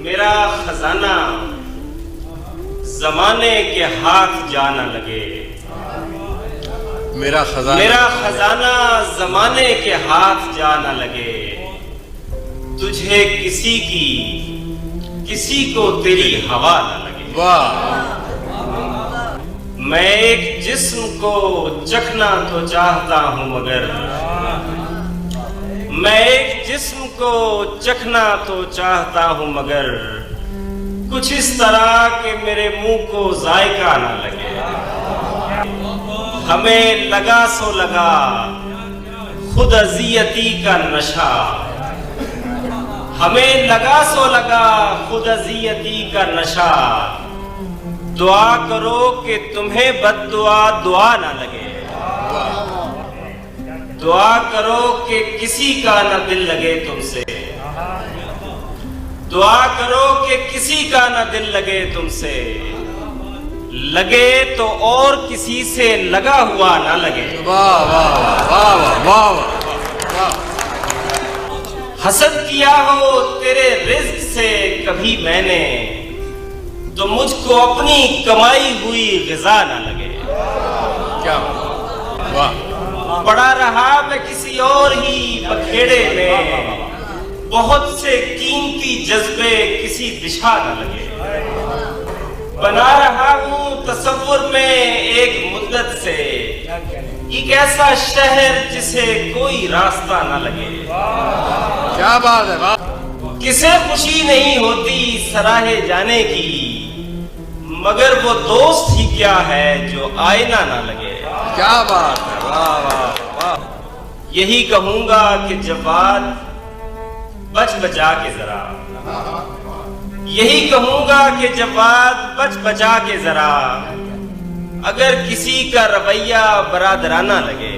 میرا خزانہ زمانے کے ہاتھ جا نہ لگے، میرا خزانہ زمانے کے ہاتھ جا نہ لگے، تجھے کسی کو تیری ہوا نہ لگے۔ واہ، میں ایک جسم کو چکھنا تو چاہتا ہوں مگر، میں ایک جسم کو چکھنا تو چاہتا ہوں مگر، کچھ اس طرح کہ میرے منہ کو ذائقہ نہ لگے۔ ہمیں لگا سو لگا خود اذیتی کا نشہ، ہمیں لگا سو لگا خود اذیتی کا نشہ، دعا کرو کہ تمہیں بد دعا نہ لگے، دعا کرو کہ کسی کا نہ دل لگے تم سے، دعا کرو کہ کسی کا نہ دل لگے تم سے، لگے تو اور کسی سے لگا ہوا نہ لگے۔ واہ واہ واہ واہ واہ۔ حسد کیا ہو تیرے رزق سے کبھی میں نے، تو مجھ کو اپنی کمائی ہوئی غذا نہ لگے۔ کیا واہ، پڑا رہا میں کسی اور ہی بکھیڑے میں، بہت سے قیمتی جذبے کسی دشا نہ لگے۔ بنا رہا ہوں تصور میں ایک مدت سے ایک ایسا شہر جسے کوئی راستہ نہ لگے۔ کیا بات ہے، واہ، کسے خوشی نہیں ہوتی سراہے جانے کی، مگر وہ دوست ہی کیا ہے جو آئینہ نہ لگے۔ کیا بات ہے، واہ واہ واہ۔ یہی کہوں گا کہ جواد بچ بچا کے ذرا، یہی کہوں گا کہ جواد بچ بچا کے ذرا، اگر کسی کا رویہ برادرانہ لگے۔